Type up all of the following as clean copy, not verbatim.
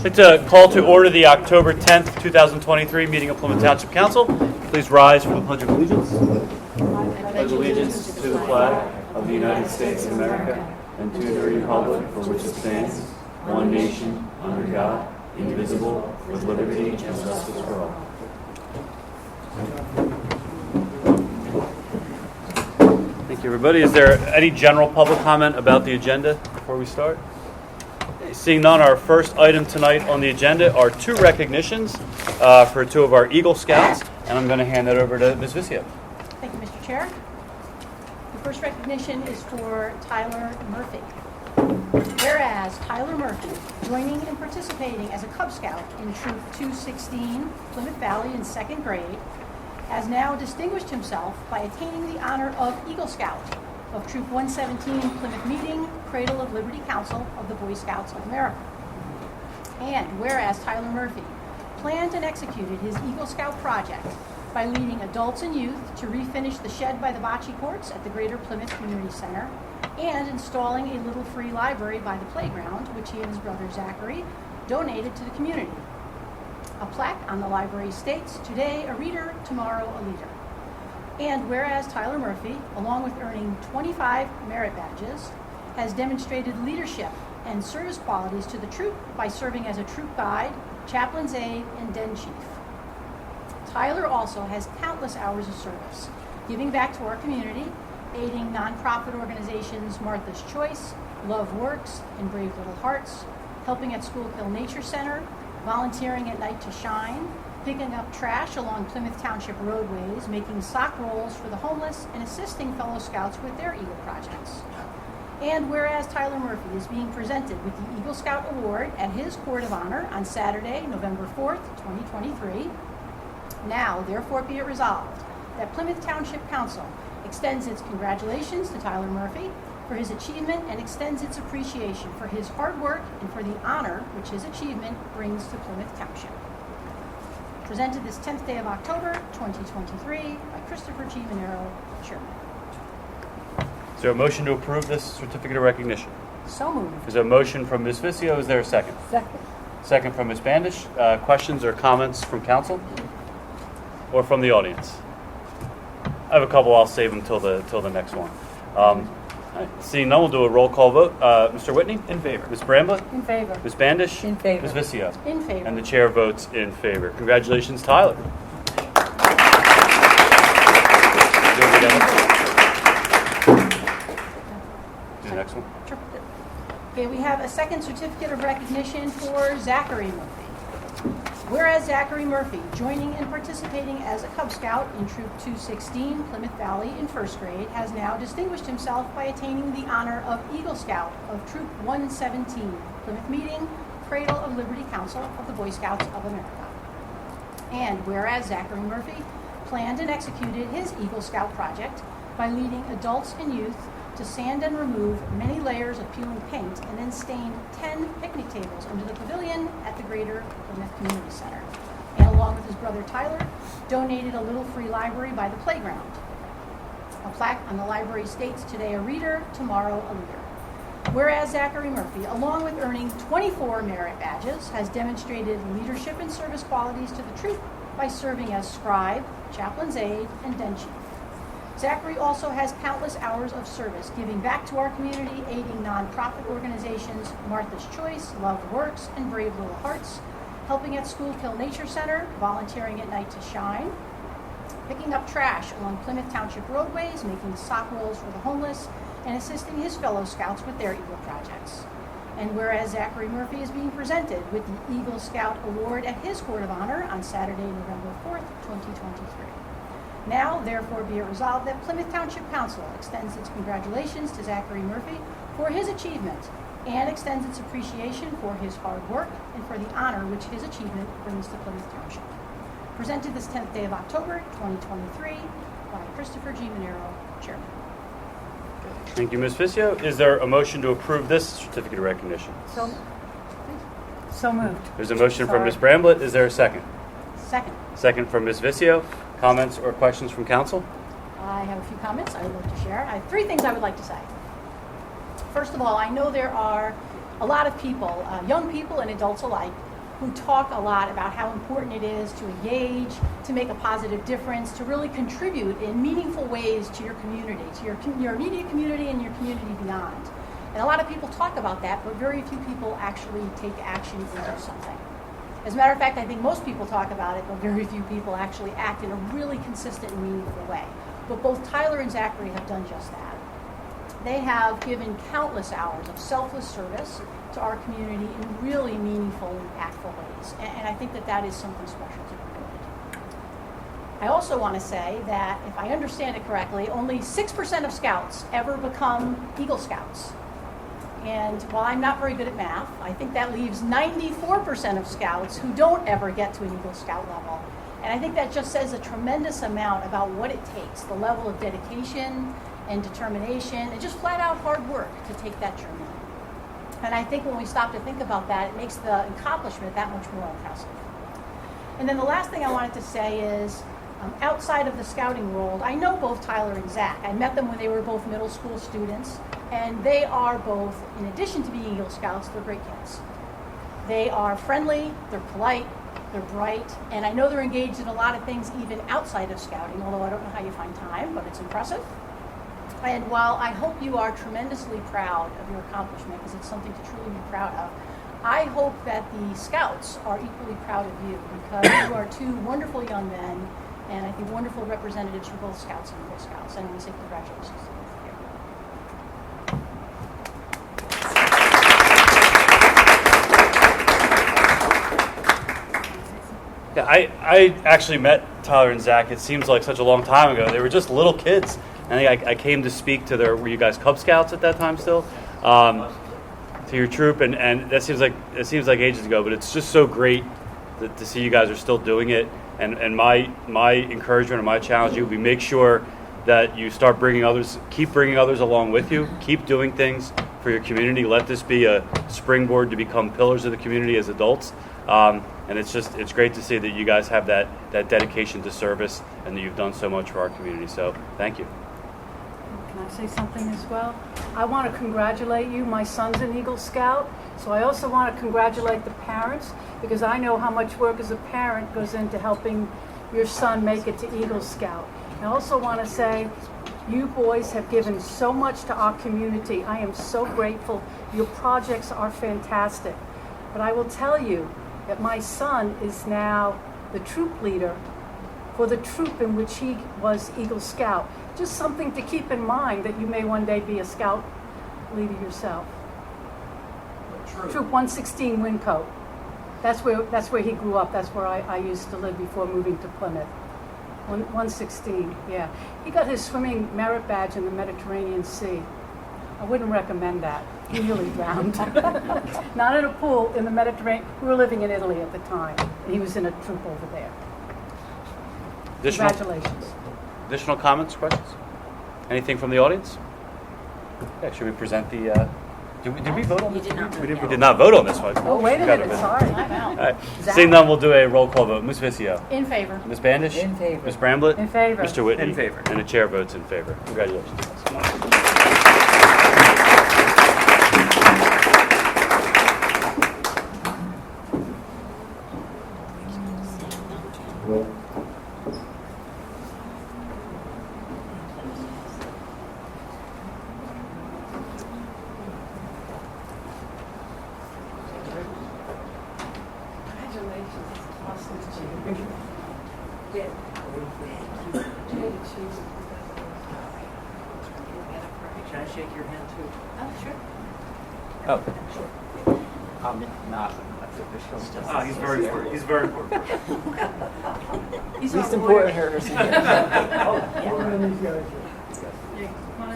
It's a call to order the October 10th, 2023 meeting of Plymouth Township Council. Please rise for the Pledge of Allegiance. I pledge allegiance to the flag of the United States of America and to the republic for which it stands, one nation, under God, indivisible, with liberty and justice for all. Thank you, everybody. Is there any general public comment about the agenda before we start? Seeing none, our first item tonight on the agenda are two recognitions for two of our Eagle Scouts, and I'm going to hand that over to Ms. Visio. Thank you, Mr. Chair. The first recognition is for Tyler Murphy. Whereas Tyler Murphy, joining and participating as a Cub Scout in Troop 216, Plymouth Valley in second grade, has now distinguished himself by attaining the honor of Eagle Scout of Troop 117 Plymouth Meeting, Cradle of Liberty Council of the Boy Scouts of America. And whereas Tyler Murphy planned and executed his Eagle Scout project by leading adults and youth to refinish the shed by the bocce courts at the Greater Plymouth Community Center and installing a little free library by the playground, which he and his brother Zachary donated to the community. A plaque on the library states, "Today a reader, tomorrow a leader." And whereas Tyler Murphy, along with earning 25 merit badges, has demonstrated leadership and service qualities to the troop by serving as a troop guide, chaplain's aide, and den chief. Tyler also has countless hours of service, giving back to our community, aiding nonprofit organizations Martha's Choice, Love Works, and Brave Little Hearts, helping at Schuylkill Nature Center, volunteering at Night to Shine, picking up trash along Plymouth Township roadways, making sock rolls for the homeless, and assisting fellow scouts with their Eagle projects. And whereas Tyler Murphy is being presented with the Eagle Scout Award at his Court of Honor on Saturday, November 4th, 2023, now therefore be it resolved that Plymouth Township Council extends its congratulations to Tyler Murphy for his achievement and extends its appreciation for his hard work and for the honor which his achievement brings to Plymouth Township. Presented this 10th day of October, 2023, by Christopher G. Monero, Chairman. Is there a motion to approve this certificate of recognition? So moved. Is there a motion from Ms. Visio? Is there a second? Second. Second from Ms. Bandish. Questions or comments from council or from the audience? I have a couple. I'll save them till the next one. Seeing none, we'll do a roll call vote. Mr. Whitney? In favor. Ms. Bramblett? In favor. Ms. Bandish? In favor. Ms. Visio? In favor. And the chair votes in favor. Congratulations, Tyler. Do the next one. Sure. Okay, we have a second certificate of recognition for Zachary Murphy. Whereas Zachary Murphy, joining and participating as a Cub Scout in Troop 216, Plymouth Valley in first grade, has now distinguished himself by attaining the honor of Eagle Scout of Troop 117, Plymouth Meeting, Cradle of Liberty Council of the Boy Scouts of America. And whereas Zachary Murphy planned and executed his Eagle Scout project by leading adults and youth to sand and remove many layers of peeling paint and then stained 10 picnic tables under the pavilion at the Greater Plymouth Community Center. And along with his brother Tyler, donated a little free library by the playground. A plaque on the library states, "Today a reader, tomorrow a leader." Whereas Zachary Murphy, along with earning 24 merit badges, has demonstrated leadership and service qualities to the troop by serving as scribe, chaplain's aide, and den chief. Zachary also has countless hours of service, giving back to our community, aiding nonprofit organizations Martha's Choice, Love Works, and Brave Little Hearts, helping at Schuylkill Nature Center, volunteering at Night to Shine, picking up trash along Plymouth Township roadways, making sock rolls for the homeless, and assisting his fellow scouts with their Eagle projects. And whereas Zachary Murphy is being presented with the Eagle Scout Award at his Court of Honor on Saturday, November 4th, 2023. Now, therefore, be it resolved that Plymouth Township Council extends its congratulations to Zachary Murphy for his achievement and extends its appreciation for his hard work and for the honor which his achievement brings to Plymouth Township. Presented this 10th day of October, 2023, by Christopher G. Monero, Chairman. Thank you, Ms. Visio. Is there a motion to approve this certificate of recognition? So moved. There's a motion from Ms. Bramblett. Is there a second? Second. Second from Ms. Visio. Comments or questions from council? I have a few comments I would like to share. I have three things I would like to say. First of all, I know there are a lot of people, young people and adults alike, who talk a lot about how important it is to engage, to make a positive difference, to really contribute in meaningful ways to your community, to your immediate community and your community beyond. And a lot of people talk about that, but very few people actually take action and do something. As a matter of fact, I think most people talk about it, but very few people actually act in a really consistent and meaningful way. But both Tyler and Zachary have done just that. They have given countless hours of selfless service to our community in really meaningful and impactful ways. And I think that that is something special to be doing. I also want to say that, if I understand it correctly, only 6% of Scouts ever become Eagle Scouts. And while I'm not very good at math, I think that leaves 94% of Scouts who don't ever get to an Eagle Scout level. And I think that just says a tremendous amount about what it takes, the level of dedication and determination, and just flat out hard work to take that journey. And I think when we stop to think about that, it makes the accomplishment that much more impressive. And then the last thing I wanted to say is, outside of the scouting world, I know both Tyler and Zach. I met them when they were both middle school students, and they are both, in addition to being Eagle Scouts, they're great kids. They are friendly, they're polite, they're bright, and I know they're engaged in a lot of things even outside of scouting, although I don't know how you find time, but it's impressive. And while I hope you are tremendously proud of your accomplishment, because it's something to truly be proud of, I hope that the Scouts are equally proud of you, because you are two wonderful young men, and I think wonderful representatives for both Scouts and Girl Scouts. And I want to say congratulations to you. Yeah, I actually met Tyler and Zach. It seems like such a long time ago. They were just little kids. I think I came to speak to were you guys Cub Scouts at that time still? To your troop, and it seems like ages ago, but it's just so great to see you guys are still doing it. And my encouragement or my challenge to you would be, make sure that you start keep bringing others along with you. Keep doing things for your community. Let this be a springboard to become pillars of the community as adults. And it's great to see that you guys have that dedication to service, and that you've done so much for our community. So thank you. Can I say something as well? I want to congratulate you. My son's an Eagle Scout, so I also want to congratulate the parents, because I know how much work as a parent goes into helping your son make it to Eagle Scout. I also want to say, you boys have given so much to our community. I am so grateful. Your projects are fantastic. But I will tell you that my son is now the troop leader for the troop in which he was Eagle Scout. Just something to keep in mind, that you may one day be a Scout leader yourself. Troop 116 Wyncote. That's where he grew up. That's where I used to live before moving to Plymouth. 116, yeah. He got his swimming merit badge in the Mediterranean Sea. I wouldn't recommend that. He nearly drowned. Not in a pool, in the Mediterranean. We were living in Italy at the time, and he was in a troop over there. Congratulations. Additional comments, questions? Anything from the audience? Yeah, should we present the... Did we vote on this? We did not vote on this one. Oh, wait a minute, sorry. I'm out. All right. Seeing none, we'll do a roll call vote. Ms. Vicio? In favor. Ms. Bandish? In favor. Ms. Bramblett? In favor. Mr. Whitney? In favor. And the chair votes in favor. Congratulations. Can I shake your hand too? Oh, sure. Oh, sure. I'm not official. Oh, he's very important. He's very important. He's Least our important lawyer. hers. Do you want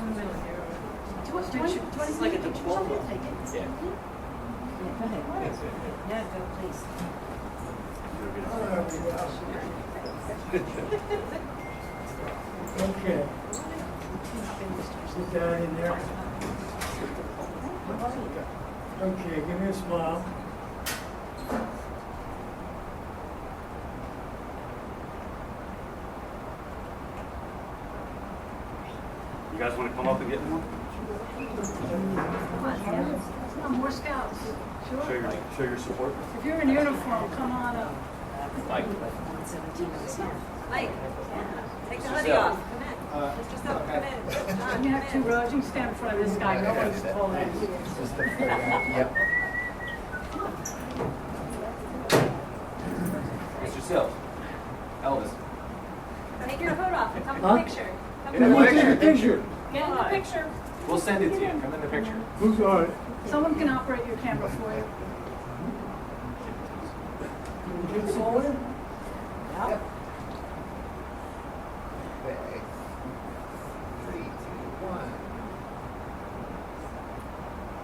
to like a take pictures diploma. of it? Take it. Yeah. Go ahead. Yeah, go please. Okay. Sit down in there. Okay, give me a smile. You guys want to come up and get one? Come on, more scouts. Show your support. If you're in uniform, come on up. Mike, take the hoodie off. Come in. Mr. Silk, come in. You have two rows. You can stand in front of this guy. No one's taller than you. Yep. Mr. Silk. Elvis. Take your hood off and come in Huh? the picture. Come Get in the picture. the picture. Get in the picture. We'll send it to you. Come in the picture. Who's all right? Someone can operate your camera for you. Get forward. Okay. 3, 2, 1.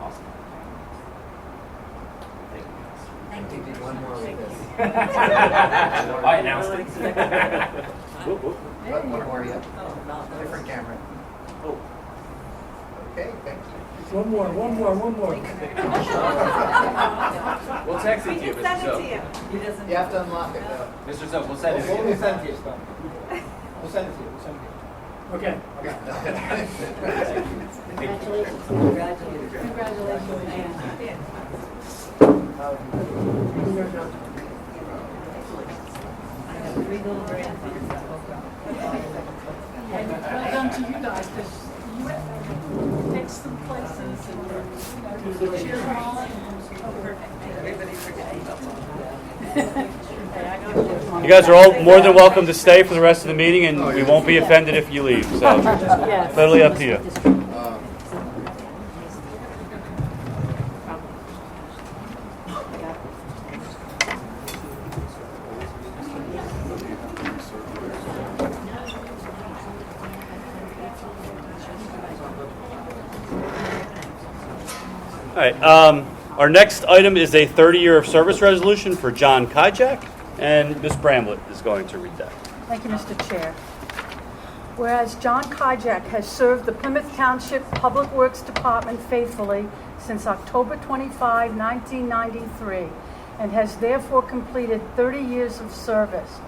Awesome. You did one more with this. I announced it. One more, yep. Different camera. Oh. Okay, thank you. One more. We'll text it to you, Mr. Silk. You have to unlock it though. Mr. Silk, we'll send it to you. We'll send it to you. We'll send it to you. Okay. And well done to you guys, because you picked some places and cheer them all on. You guys are all more than welcome to stay for the rest of the meeting, and we won't be offended if you leave. So, totally up to you. All right. Our next item is a 30-year of service resolution for John Kijak, and Ms. Bramlett is going to read that. Thank you, Mr. Chair. Whereas John Kijak has served the Plymouth Township Public Works Department faithfully since October 25, 1993, and has therefore completed 30 years of service.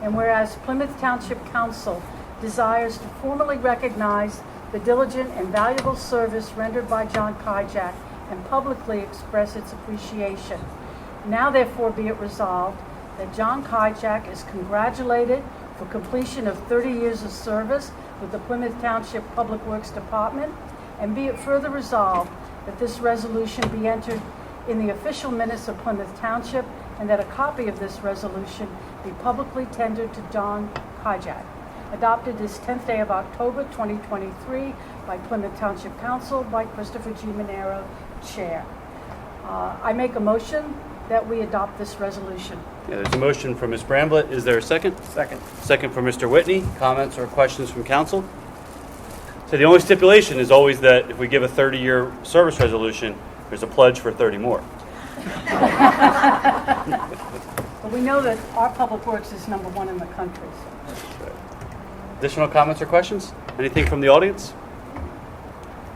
And whereas Plymouth Township Council desires to formally recognize the diligent and valuable service rendered by John Kijak and publicly express its appreciation. Now therefore be it resolved that John Kijak is congratulated for completion of 30 years of service with the Plymouth Township Public Works Department, and be it further resolved that this resolution be entered in the official minutes of Plymouth Township, and that a copy of this resolution be publicly tendered to John Kijak. Adopted this 10th day of October 2023 by Plymouth Township Council by Christopher G. Monero, Chair. I make a motion that we adopt this resolution. Yeah, there's a motion from Ms. Bramlett. Is there a second? Second. Second from Mr. Whitney. Comments or questions from council? So the only stipulation is always that if we give a 30-year service resolution, there's a pledge for 30 more. But we know that our public works is number one in the country. So. Additional comments or questions? Anything from the audience?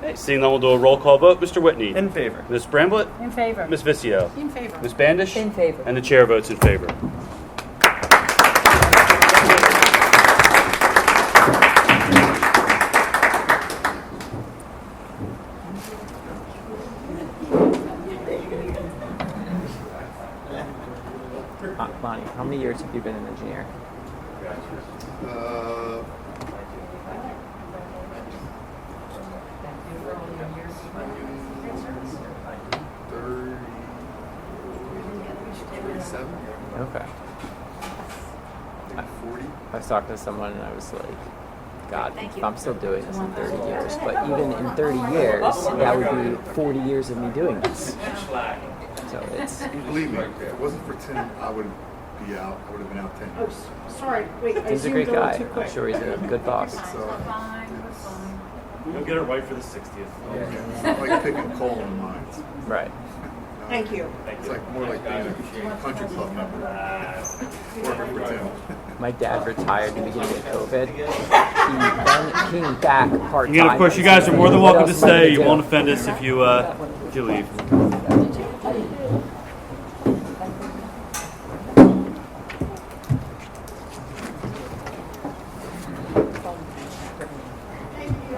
Okay, seeing none, we'll do a roll call vote. Mr. Whitney? In favor. Ms. Bramlett? In favor. Ms. Vicio? In favor. Ms. Bandish? In favor. And the chair votes in favor. Lonnie, how many years have you been an engineer? 37, Okay. 40. I was talking to someone and I was like, God, if I'm still doing this in 30 years, but even in 30 years, that would be 40 years of me doing this. So it's, Believe me, if it wasn't for Tim, I would be out. I would have been out 10 Oh, years. sorry. Wait, I he's a zoomed great over guy. too quick. I'm sure he's a good boss. You'll get it right for the 60th. It's not like picking coal in the mines. Right. Thank you. It's like more like being a country club member. Working for Tim. My dad retired at the beginning of COVID. He then came back part-time. Again, of course, you guys are more than What welcome to else am I gonna stay. You do? won't offend us if you leave.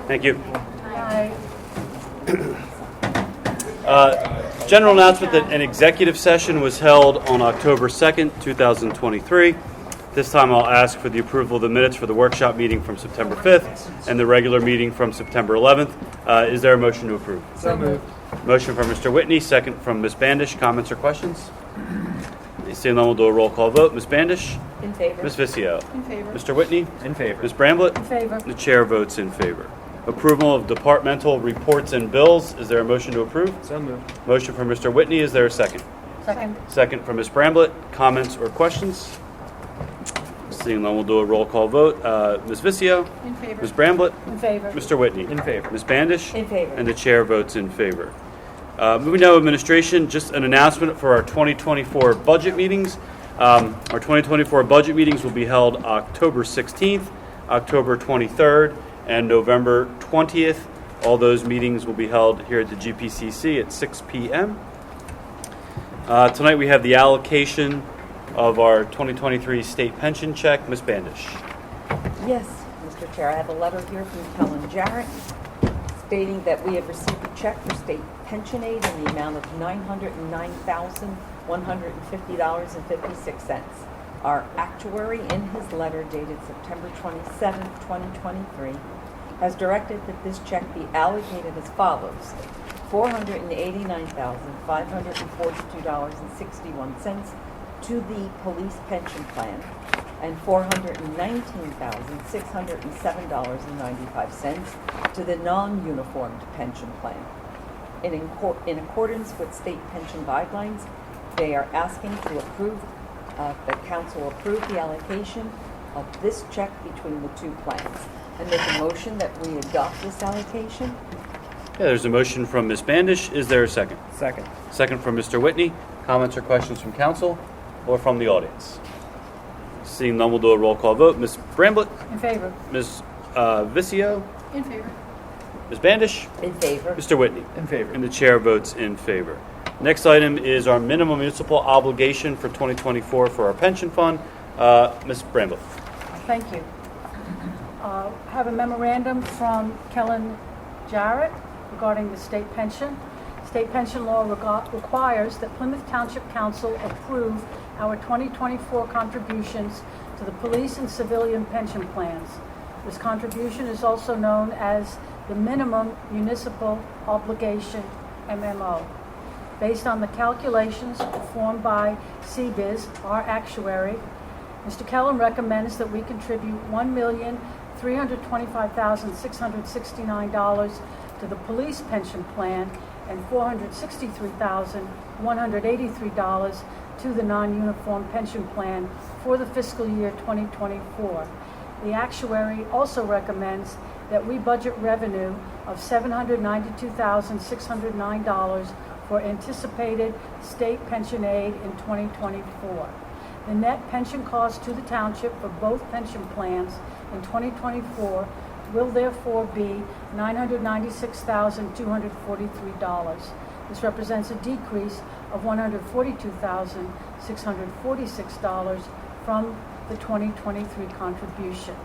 Thank you. Aye. General announcement that an executive session was held on October 2nd, 2023. This time I'll ask for the approval of the minutes for the workshop meeting from September 5th and the regular meeting from September 11th. Is there a motion to approve? So moved. Motion from Mr. Whitney, second from Ms. Bandish. Comments or questions? Seeing none, we'll do a roll call vote. Ms. Bandish? In favor. Ms. Vizio? In favor. Mr. Whitney? In favor. Ms. Bramblett? In favor. The chair votes in favor. Approval of departmental reports and bills. Is there a motion to approve? So moved. Motion from Mr. Whitney. Is there a second? Second. Second from Ms. Bramblett. Comments or questions? Seeing none, we'll do a roll call vote. Ms. Vizio? In favor. Ms. Bramblett? In favor. Mr. Whitney? In favor. Ms. Bandish? In favor. And the chair votes in favor. Moving now to administration, just an announcement for our 2024 budget meetings. Our 2024 budget meetings will be held October 16th, October 23rd, and November 20th. All those meetings will be held here at the GPCC at 6 p.m. Tonight we have the allocation of our 2023 state pension check. Ms. Bandish. Yes, Mr. Chair, I have a letter here from Kellen Jarrett stating that we have received a check for state pension aid in the amount of $909,150.56. Our actuary, in his letter dated September 27, 2023, has directed that this check be allocated as follows: $489,542.61 to the police pension plan and $419,607.95 to the non-uniformed pension plan. In accordance with state pension guidelines, they are asking to approve, that council approve the allocation of this check between the two plans. I make a motion that we adopt this allocation. Yeah, there's a motion from Ms. Bandish. Is there a second? Second. Second from Mr. Whitney. Comments or questions from council or from the audience? Seeing none, we'll do a roll call vote. Ms. Bramblett? In favor. Ms. Vizio? In favor. Ms. Bandish? In favor. Mr. Whitney? In favor. And the chair votes in favor. Next item is our minimum municipal obligation for 2024 for our pension fund. Ms. Bramblett. Thank you. I have a memorandum from Kellen Jarrett regarding the state pension. State pension law requires that Plymouth Township Council approve our 2024 contributions to the police and civilian pension plans. This contribution is also known as the minimum municipal obligation, MMO. Based on the calculations performed by CBIZ, our actuary, Mr. Kellen recommends that we contribute $1,325,669 to the police pension plan and $463,183 to the non-uniform pension plan for the fiscal year 2024. The actuary also recommends that we budget revenue of $792,609 for anticipated state pension aid in 2024. The net pension cost to the township for both pension plans in 2024 will therefore be $996,243. This represents a decrease of $142,646 from the 2023 contribution.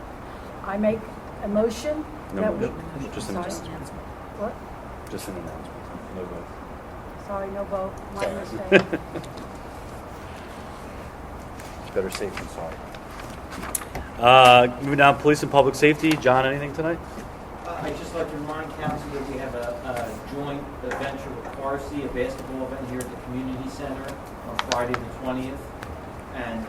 I make a motion that we... Just an Sorry. announcement. What? Just an announcement. No vote. Sorry, no vote. My mistake. Better safe than sorry. Moving down, police and public safety. John, anything tonight? I'd just like to remind council that we have a joint venture with Farsi, a basketball event here at the community center on Friday the 20th. And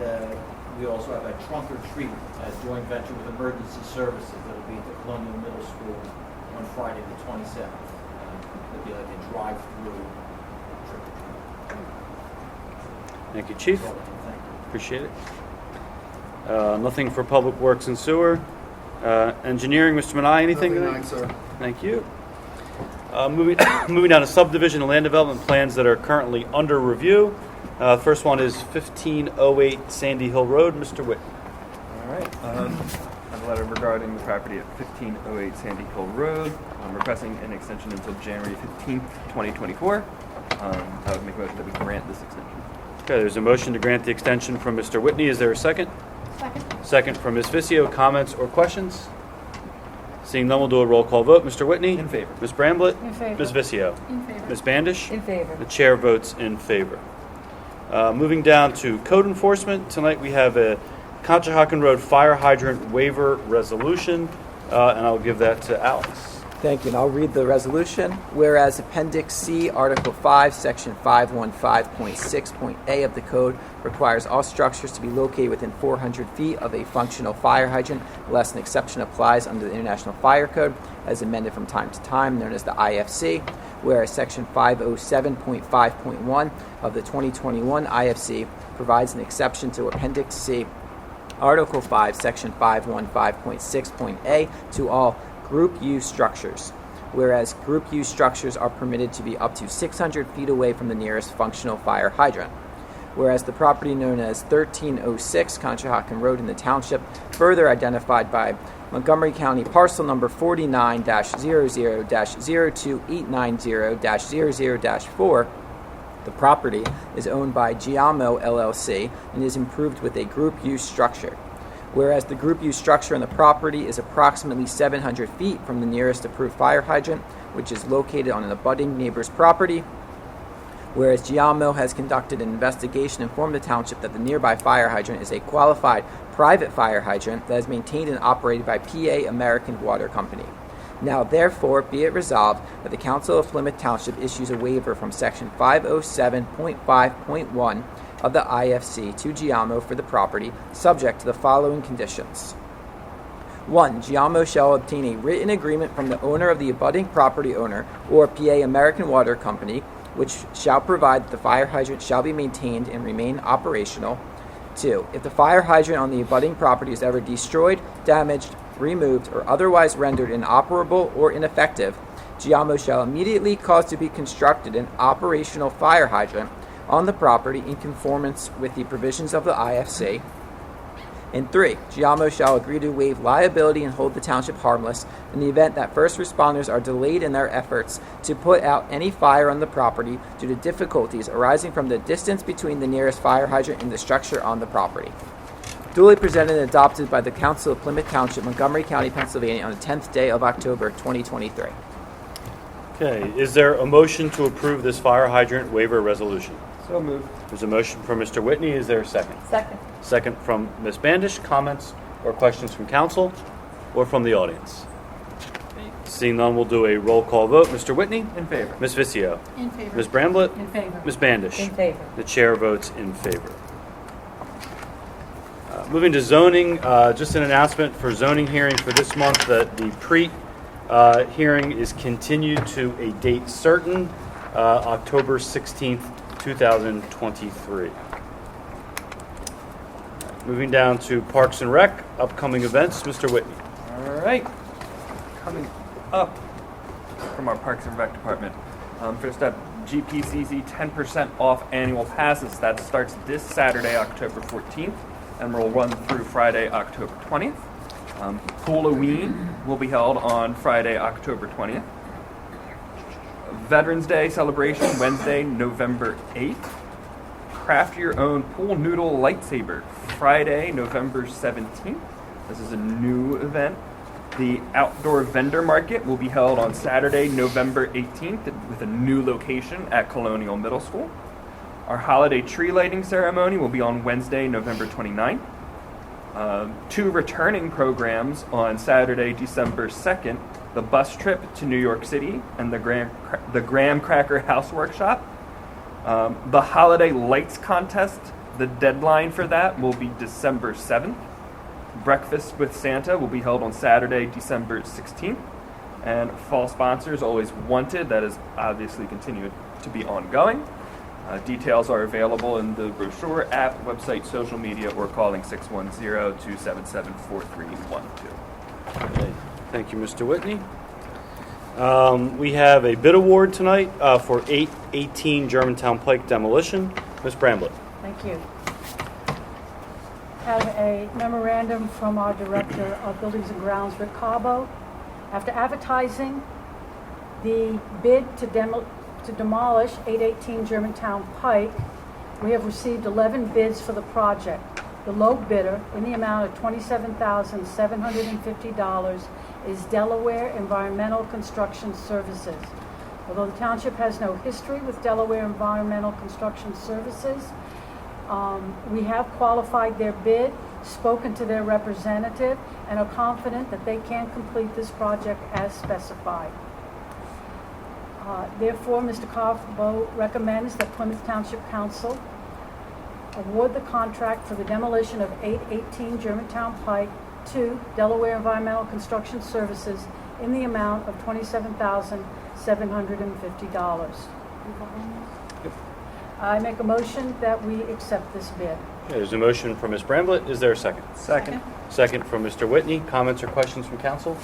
we also have a trunk or treat, a joint venture with emergency services that'll be at the Colonial Middle School on Friday the 27th. It'll be like a drive-through trick or treat. Thank you, Chief. Thank you. Appreciate it. Nothing for public works and sewer. Engineering, Mr. Manai, anything? Nothing tonight, sir. Thank you. Moving down to subdivision and land development plans that are currently under review. First one is 1508 Sandy Hill Road. Mr. Whitney. All right. I have a letter regarding the property at 1508 Sandy Hill Road. I'm requesting an extension until January 15th, 2024. I would make a motion that we grant this extension. Okay, there's a motion to grant the extension from Mr. Whitney. Is there a second? Second. Second from Ms. Vizio. Comments or questions? Seeing none, we'll do a roll call vote. Mr. Whitney? In favor. Ms. Bramblett? In favor. Ms. Vissio? In favor. Ms. Bandish? In favor. The chair votes in favor. Moving down to code enforcement, tonight we have a Conshohocken Road fire hydrant waiver resolution, and I'll give that to Alex. Thank you, and I'll read the resolution. Whereas Appendix C, Article 5, Section 515.6.A of the Code requires all structures to be located within 400 feet of a functional fire hydrant, unless an exception applies under the International Fire Code, as amended from time to time, known as the IFC. Whereas Section 507.5.1 of the 2021 IFC provides an exception to Appendix C, Article 5, Section 515.6.A to all Group U structures, whereas Group U structures are permitted to be up to 600 feet away from the nearest functional fire hydrant. Whereas the property known as 1306 Conshohocken Road in the township, further identified by Montgomery County parcel number 49-00-02890-00-4, the property is owned by Giamo LLC and is improved with a Group U structure. Whereas the Group U structure on the property is approximately 700 feet from the nearest approved fire hydrant, which is located on an abutting neighbor's property. Whereas Giamo has conducted an investigation and informed the township that the nearby fire hydrant is a qualified private fire hydrant that is maintained and operated by PA American Water Company. Now, therefore, be it resolved that the Council of Plymouth Township issues a waiver from Section 507.5.1 of the IFC to Giamo for the property, subject to the following conditions. 1. Giamo shall obtain a written agreement from the owner of the abutting property owner or PA American Water Company, which shall provide that the fire hydrant shall be maintained and remain operational. 2. If the fire hydrant on the abutting property is ever destroyed, damaged, removed, or otherwise rendered inoperable or ineffective, Giamo shall immediately cause to be constructed an operational fire hydrant on the property in conformance with the provisions of the IFC. And 3, Giamo shall agree to waive liability and hold the township harmless in the event that first responders are delayed in their efforts to put out any fire on the property due to difficulties arising from the distance between the nearest fire hydrant and the structure on the property. Duly presented and adopted by the Council of Plymouth Township, Montgomery County, Pennsylvania on the 10th day of October 2023. Okay, is there a motion to approve this fire hydrant waiver resolution? So moved. There's a motion from Mr. Whitney. Is there a second? Second. Second from Ms. Bandish. Comments or questions from council or from the audience? Seeing none, we'll do a roll call vote. Mr. Whitney? In favor. Ms. Vissio? In favor. Ms. Bramblett? In favor. Ms. Bandish? In favor. The chair votes in favor. Moving to zoning, just an announcement for zoning hearing for this month that the hearing is continued to a date certain, October 16th, 2023. Moving down to Parks and Rec, upcoming events, Mr. Whitney. All right. Coming up from our Parks and Rec department. First up, GPCC 10% off annual passes. That starts this Saturday, October 14th, and will run through Friday, October 20th. Halloween will be held on Friday, October 20th. Veterans Day celebration, Wednesday, November 8th. Craft your own pool noodle lightsaber, Friday, November 17th. This is a new event. The outdoor vendor market will be held on Saturday, November 18th with a new location at Colonial Middle School. Our holiday tree lighting ceremony will be on Wednesday, November 29th. 2 returning programs on Saturday, December 2nd, the bus trip to New York City and the Graham Cracker House Workshop. The Holiday Lights Contest, the deadline for that will be December 7th. Breakfast with Santa will be held on Saturday, December 16th. And fall sponsors always wanted, that is obviously continued to be ongoing. Details are available in the brochure, app, website, social media, or calling 610-277-4312. Okay. Thank you, Mr. Whitney. We have a bid award tonight for 818 Germantown Pike demolition. Ms. Bramblett. Thank you. Have a memorandum from our Director of Buildings and Grounds, Rick Cabo. After advertising the bid to demolish 818 Germantown Pike, we have received 11 bids for the project. The low bidder, in the amount of $27,750, is Delaware Environmental Construction Services. Although the township has no history with Delaware Environmental Construction Services, we have qualified their bid, spoken to their representative, and are confident that they can complete this project as specified. Therefore, Mr. Carbo recommends that Plymouth Township Council award the contract for the demolition of 818 Germantown Pike to Delaware Environmental Construction Services in the amount of $27,750. I make a motion that we accept this bid. There's a motion from Ms. Bramblett. Is there a second? Second. Second from Mr. Whitney. Comments or questions from council?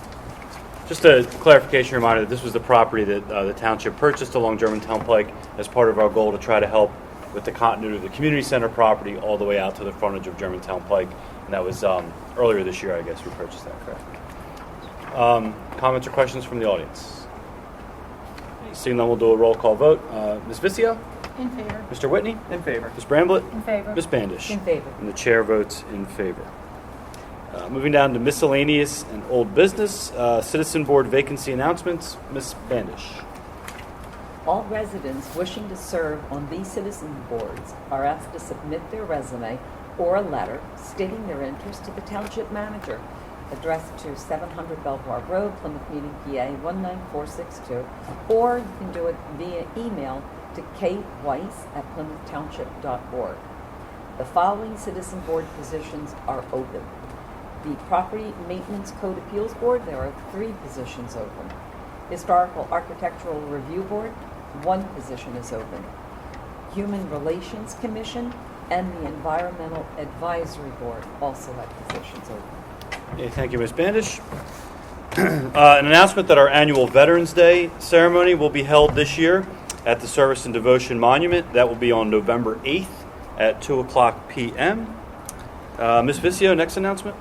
Just a clarification reminder that this was the property that the township purchased along Germantown Pike as part of our goal to try to help with the continuity of the community center property all the way out to the frontage of Germantown Pike. And that was earlier this year, I guess, we purchased that, correct? Comments or questions from the audience? Seeing none, we'll do a roll call vote. Ms. Vicio? In favor. Mr. Whitney? In favor. Ms. Bramblett? In favor. Ms. Bandish? In favor. And the chair votes in favor. Moving down to miscellaneous and old business, citizen board vacancy announcements. Ms. Bandish. All residents wishing to serve on these citizen boards are asked to submit their resume or a letter stating their interest to the township manager, addressed to 700 Belvoir Road, Plymouth Meeting, PA 19462, or you can do it via email to kweiss@plymouthtownship.org. The following citizen board positions are open. The Property Maintenance Code Appeals Board, there are 3 positions open. Historical Architectural Review Board, 1 position is open. Human Relations Commission and the Environmental Advisory Board also have positions open. Okay, thank you, Ms. Bandish. An announcement that our annual Veterans Day ceremony will be held this year at the Service and Devotion Monument. That will be on November 8th at 2:00 p.m. Ms. Vicio, next announcement.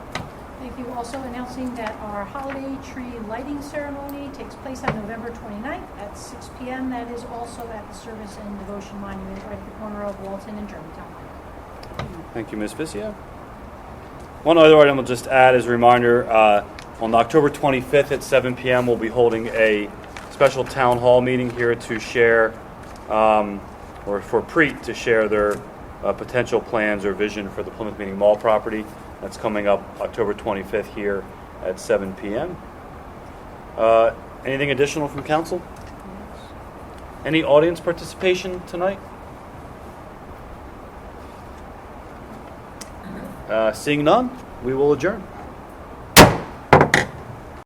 Thank you. Also announcing that our holiday tree lighting ceremony takes place on November 29th at 6 p.m. That is also at the Service and Devotion Monument right at the corner of Walton and Germantown. Thank you, Ms. Vicio. One other item I'll just add as a reminder, on October 25th at 7 p.m. we'll be holding a special town hall meeting here to share, or for PREET to share their potential plans or vision for the Plymouth Meeting Mall property. That's coming up October 25th here at 7 p.m. Anything additional from council? Any audience participation tonight? Seeing none, we will adjourn.